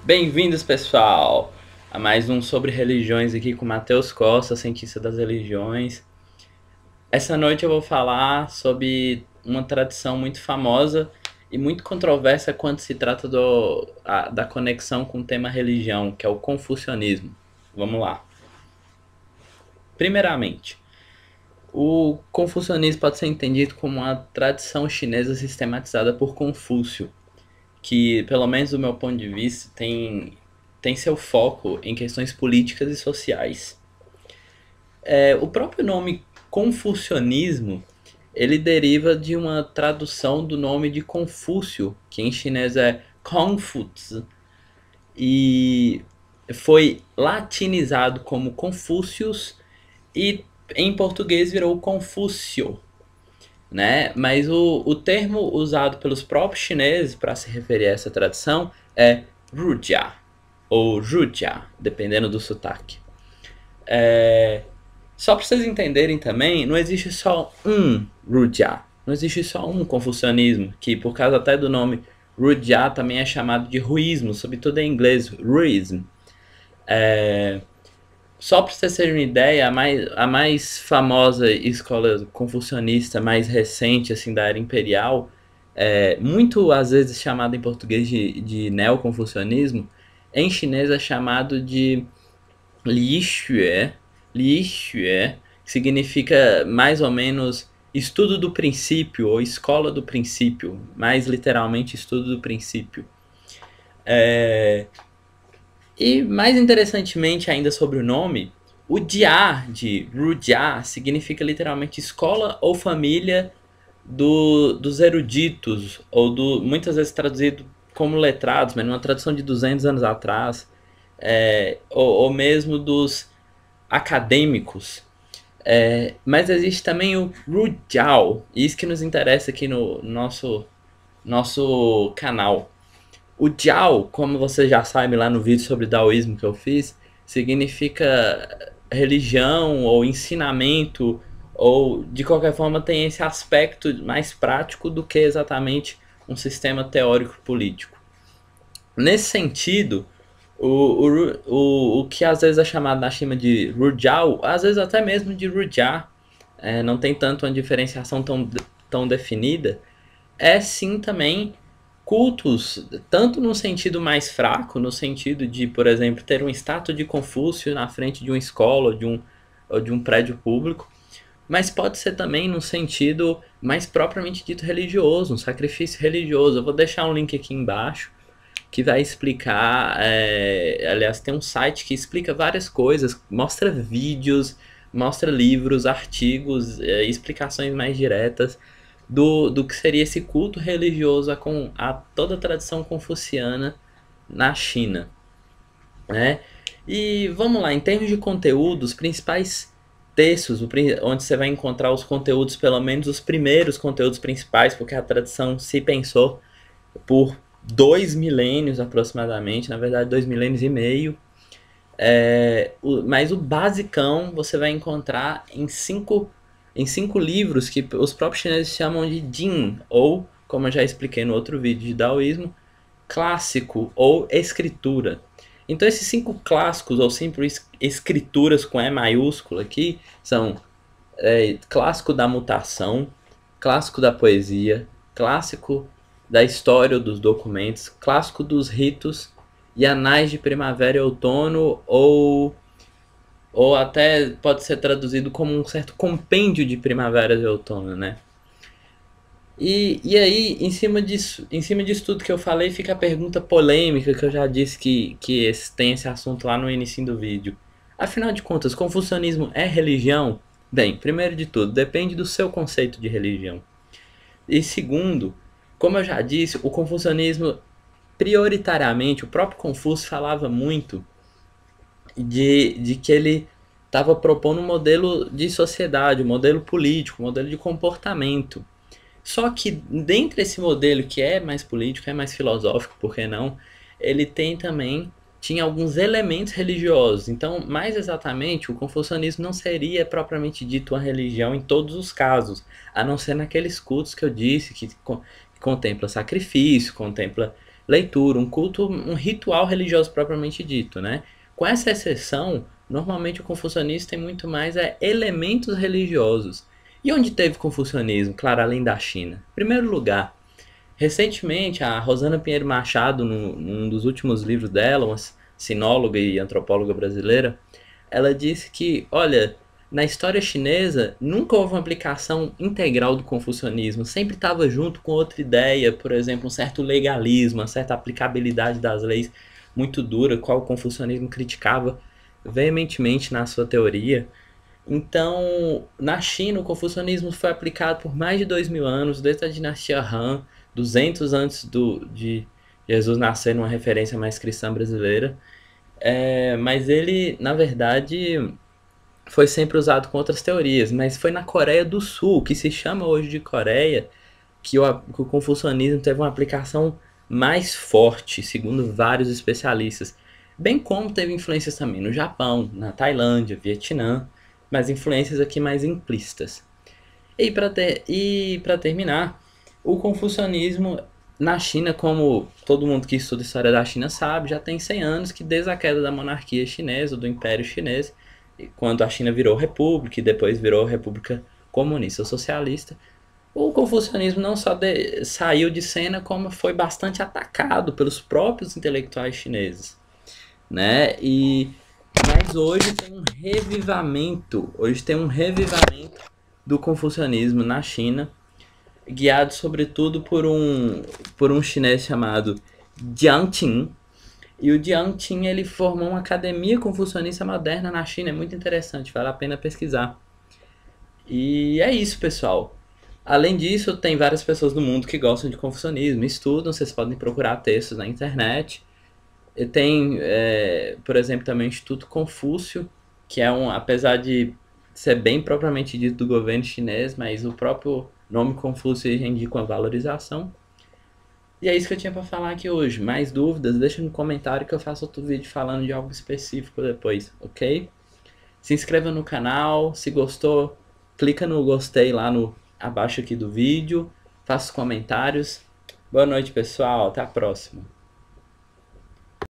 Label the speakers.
Speaker 1: Bem-vindos, pessoal, a mais um sobre religiões aqui com Matheus Costa, cientista das religiões. Essa noite eu vou falar sobre uma tradição muito famosa e muito controversa quando se trata da conexão com o tema religião, que é o confucionismo. Vamos lá. Primeiramente, o confucionismo pode ser entendido como uma tradição chinesa sistematizada por Confúcio, que, pelo menos do meu ponto de vista, tem seu foco em questões políticas e sociais. O próprio nome confucionismo, ele deriva de uma tradução do nome de Confúcio, que em chinês é Confuzi, e foi latinizado como Confúcius e em português virou Confúcio, né? Mas o termo usado pelos próprios chineses para se referir a essa tradição é Rujia ou Rujia, dependendo do sotaque. Só para vocês entenderem também, não existe só um Rujia, não existe só um confucionismo, que por causa até do nome Rujia também é chamado de ruísmo, sobretudo em inglês, ruism. Só para vocês terem uma ideia, a mais famosa escola confucionista mais recente, assim, da era imperial, muito às vezes chamada em português de neoconfucionismo, em chinês é chamado de Lixue, Lixue, que significa mais ou menos estudo do princípio ou escola do princípio, mais literalmente estudo do princípio. E mais interessantemente ainda sobre o nome, o Jia de Rujia significa literalmente escola ou família dos eruditos, muitas vezes traduzido como letrados, mas numa tradução de 200 anos atrás, ou mesmo dos acadêmicos. Mas existe também o Rujiao, isso que nos interessa aqui no nosso canal. O Jiao, como você já sabe lá no vídeo sobre Daoísmo que eu fiz, significa religião ou ensinamento, ou de qualquer forma tem esse aspecto mais prático do que exatamente um sistema teórico político. Nesse sentido, o que às vezes é chamado na China de Rujiao, às vezes até mesmo de Rujia, não tem tanto uma diferenciação tão definida, é sim também cultos, tanto no sentido mais fraco, no sentido de, por exemplo, ter uma estátua de Confúcio na frente de uma escola ou de um prédio público, mas pode ser também no sentido mais propriamente dito religioso, um sacrifício religioso. Eu vou deixar um link aqui embaixo que vai explicar, aliás, tem um site que explica várias coisas, mostra vídeos, mostra livros, artigos, explicações mais diretas do que seria esse culto religioso a toda a tradição confuciana na China, né? E vamos lá, em termos de conteúdo, os principais textos, onde você vai encontrar os conteúdos, pelo menos os primeiros conteúdos principais, porque a tradição se pensou por 2 milênios aproximadamente, na verdade 2 milênios e meio, mas o basicão você vai encontrar em cinco livros que os próprios chineses chamam de Jin, ou, como eu já expliquei no outro vídeo de Daoísmo, clássico ou escritura. Então esses 5 clássicos, ou 5 escrituras com E maiúsculo aqui, são clássico da mutação, clássico da poesia, clássico da história dos documentos, clássico dos ritos e anais de primavera e outono, ou até pode ser traduzido como um certo compêndio de primavera e outono, né? E aí, em cima disso tudo que eu falei, fica a pergunta polêmica que eu já disse que tem esse assunto lá no início do vídeo. Afinal de contas, confucionismo é religião? Bem, primeiro de tudo, depende do seu conceito de religião. E segundo, como eu já disse, o confucionismo, prioritariamente, o próprio Confúcio falava muito de que ele estava propondo um modelo de sociedade, um modelo político, um modelo de comportamento. Só que dentro desse modelo que é mais político, é mais filosófico, por que não? Ele tinha alguns elementos religiosos. Então, mais exatamente, o confucionismo não seria propriamente dito uma religião em todos os casos, a não ser naqueles cultos que eu disse, que contempla sacrifício, contempla leitura, um culto, um ritual religioso propriamente dito, né? Com essa exceção, normalmente o confucionismo tem muito mais elementos religiosos. E onde teve confucionismo, claro, além da China? Em primeiro lugar, recentemente a Rosana Pinheiro Machado, num dos últimos livros dela, uma sinóloga e antropóloga brasileira, ela disse que, olha, na história chinesa nunca houve uma aplicação integral do confucionismo, sempre estava junto com outra ideia, por exemplo, um certo legalismo, uma certa aplicabilidade das leis muito dura, qual o confucionismo criticava veementemente na sua teoria. Então, na China, o confucionismo foi aplicado por mais de 2000 anos, desde a dinastia Han, 200 antes de Jesus nascer, numa referência mais cristã brasileira. Mas ele, na verdade, foi sempre usado com outras teorias, mas foi na Coreia do Sul, que se chama hoje de Coreia, que o confucionismo teve uma aplicação mais forte, segundo vários especialistas. Bem como teve influências também no Japão, na Tailândia, Vietnã, mas influências aqui mais implícitas. E para terminar, o confucionismo na China, como todo mundo que estuda a história da China sabe, já tem 100 anos que desde a queda da monarquia chinesa, do Império Chinês, quando a China virou república e depois virou república comunista socialista, o confucionismo não só saiu de cena, como foi bastante atacado pelos próprios intelectuais chineses, né? Mas hoje tem um revivamento do confucionismo na China, guiado sobretudo por um chinês chamado Jiang Qin. E o Jiang Qin, ele formou uma academia confucionista moderna na China, é muito interessante, vale a pena pesquisar. E é isso, pessoal. Além disso, tem várias pessoas no mundo que gostam de confucionismo, estudam, vocês podem procurar textos na internet. E tem, por exemplo, também o Instituto Confúcio, que é apesar de ser bem propriamente dito do governo chinês, mas o próprio nome Confúcio indica uma valorização. E é isso que eu tinha para falar aqui hoje. Mais dúvidas, deixa no comentário que eu faço outro vídeo falando de algo específico depois, ok? Se inscreva no canal, se gostou, clica no gostei lá abaixo aqui do vídeo, faça os comentários. Boa noite, pessoal, até a próxima.